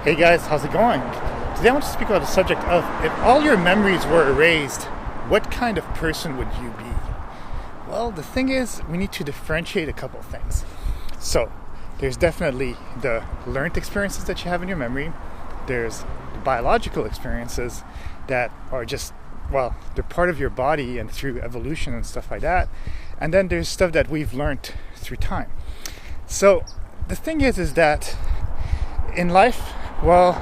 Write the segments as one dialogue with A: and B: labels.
A: Hey guys, how's it going? Today I want to speak about the subject of if all your memories were erased, what kind of person would you be? Well, the thing is, we need to differentiate a couple things. So, there's definitely the learned experiences that you have in your memory. There's the biological experiences that are just, well, they're part of your body and through evolution and stuff like that. And then there's stuff that we've learned through time. So, the thing is that in life, well,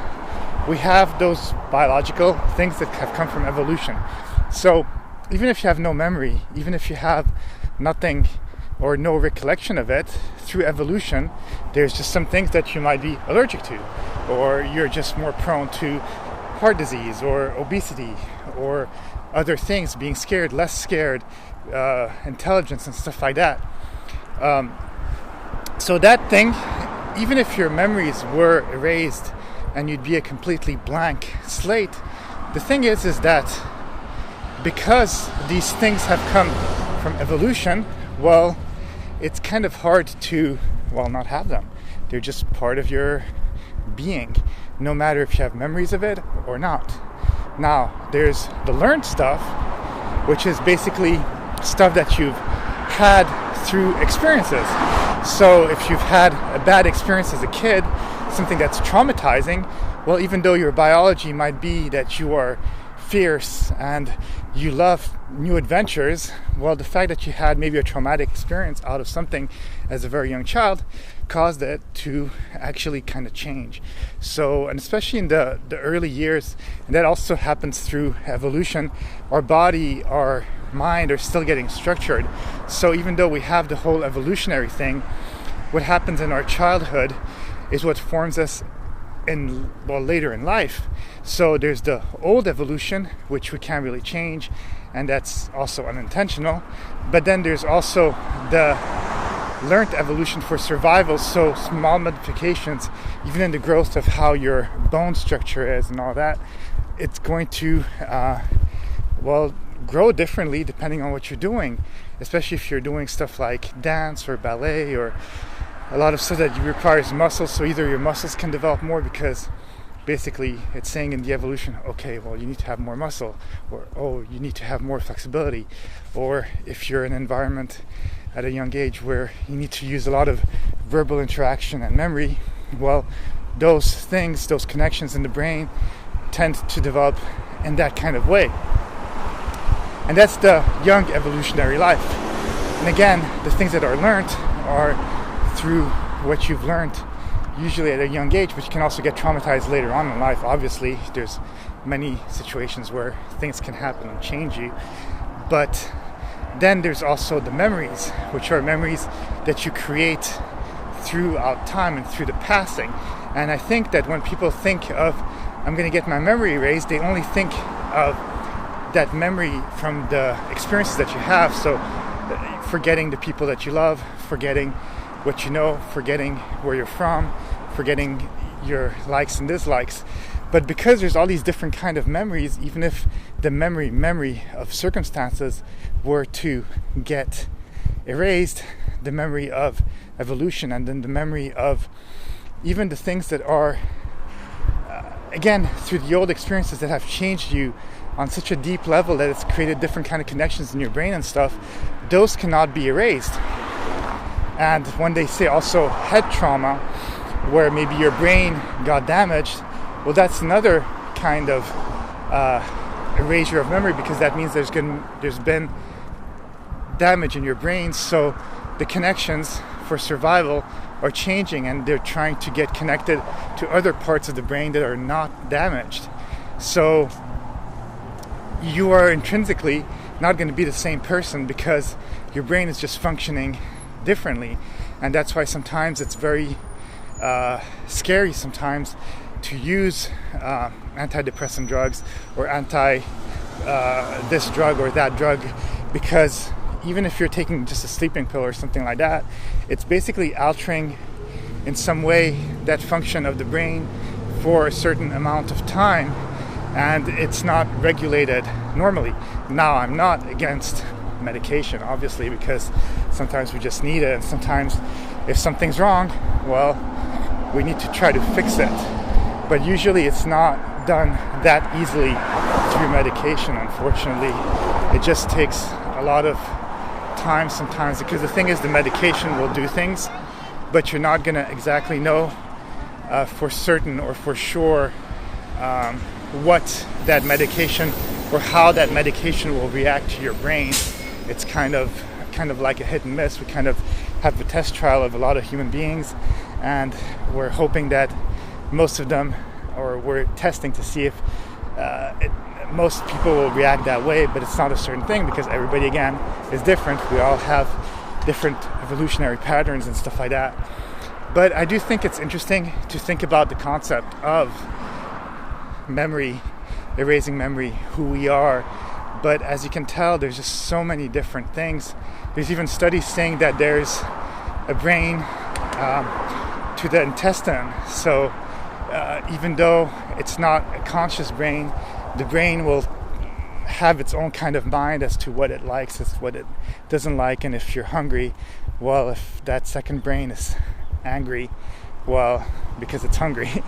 A: we have those biological things that have come from evolution. So even if you have no memory, even if you have nothing or no recollection of it, through evolution, there's just some things that you might be allergic to, or you're just more prone to heart disease or obesity or other things, being scared, less scared, intelligence and stuff like that. So that thing, even if your memories were erased and you'd be a completely blank slate, the thing is that because these things have come from evolution, well, it's kind of hard to, well, not have them. They're just part of your being, no matter if you have memories of it or not. Now, there's the learned stuff, which is basically stuff that you've had through experiences. So if you've had a bad experience as a kid, something that's traumatizing, well, even though your biology might be that you are fierce and you love new adventures, well, the fact that you had maybe a traumatic experience out of something as a very young child caused it to actually kind of change. So, and especially in the early years, and that also happens through evolution, our body, our mind are still getting structured. So even though we have the whole evolutionary thing, what happens in our childhood is what forms us later in life. So there's the old evolution, which we can't really change, and that's also unintentional. But then there's also the learned evolution for survival, so small modifications, even in the growth of how your bone structure is and all that, it's going to, grow differently depending on what you're doing, especially if you're doing stuff like dance or ballet or a lot of stuff that requires muscles. So either your muscles can develop more because basically it's saying in the evolution, okay, well, you need to have more muscle, or oh, you need to have more flexibility. Or if you're in an environment at a young age where you need to use a lot of verbal interaction and memory, well, those things, those connections in the brain tend to develop in that kind of way. And that's the young evolutionary life. And again, the things that are learned are through what you've learned usually at a young age, but you can also get traumatized later on in life. Obviously, there's many situations where things can happen and change you. But then there's also the memories, which are memories that you create throughout time and through the passing. And I think that when people think of, I'm going to get my memory erased, they only think of that memory from the experiences that you have. So forgetting the people that you love, forgetting what you know, forgetting where you're from, forgetting your likes and dislikes. But because there's all these different kind of memories, even if the memory of circumstances were to get erased, the memory of evolution and then the memory of even the things that are again through the old experiences that have changed you on such a deep level that it's created different kind of connections in your brain and stuff, those cannot be erased. And when they say also head trauma, where maybe your brain got damaged, well, that's another kind of erasure of memory, because that means there's been damage in your brain, so the connections for survival are changing and they're trying to get connected to other parts of the brain that are not damaged. So you are intrinsically not going to be the same person because your brain is just functioning differently. And that's why sometimes it's very scary sometimes to use antidepressant drugs or this drug or that drug, because even if you're taking just a sleeping pill or something like that, it's basically altering in some way that function of the brain for a certain amount of time, and it's not regulated normally. Now, I'm not against medication, obviously, because sometimes we just need it, and sometimes if something's wrong, well, we need to try to fix it. but usually it's not done that easily through medication, unfortunately. It just takes a lot of time sometimes, because the thing is, the medication will do things, but you're not going to exactly know for certain or for sure what that medication or how that medication will react to your brain. It's kind of like a hit and miss. We kind of have a test trial of a lot of human beings, and we're hoping that most of them, or we're testing to see if most people will react that way, but it's not a certain thing, because everybody, again, is different. We all have different evolutionary patterns and stuff like that. But I do think it's interesting to think about the concept of memory, erasing memory, who we are. But as you can tell, there's just so many different things. There's even studies saying that there's a brain to the intestine. So even though it's not a conscious brain, the brain will have its own kind of mind as to what it likes, as what it doesn't like. And if you're hungry, well, if that second brain is angry, well, because it's hungry,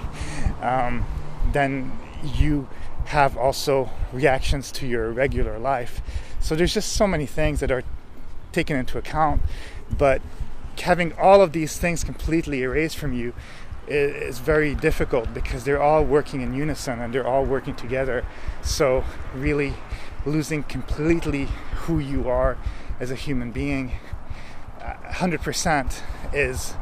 A: then you have also reactions to your regular life. So there's just so many things that are taken into account, but having all of these things completely erased from you is very difficult, because they're all working in unison and they're all working together. So really losing completely who you are as a human being 100% is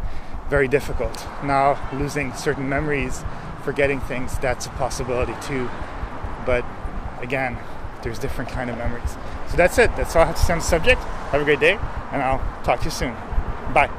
A: very difficult. Now, losing certain memories, forgetting things, that's a possibility too. But again, there's different kind of memories. So that's it. That's all I have to say on the subject. Have a great day, and I'll talk to you soon. Bye.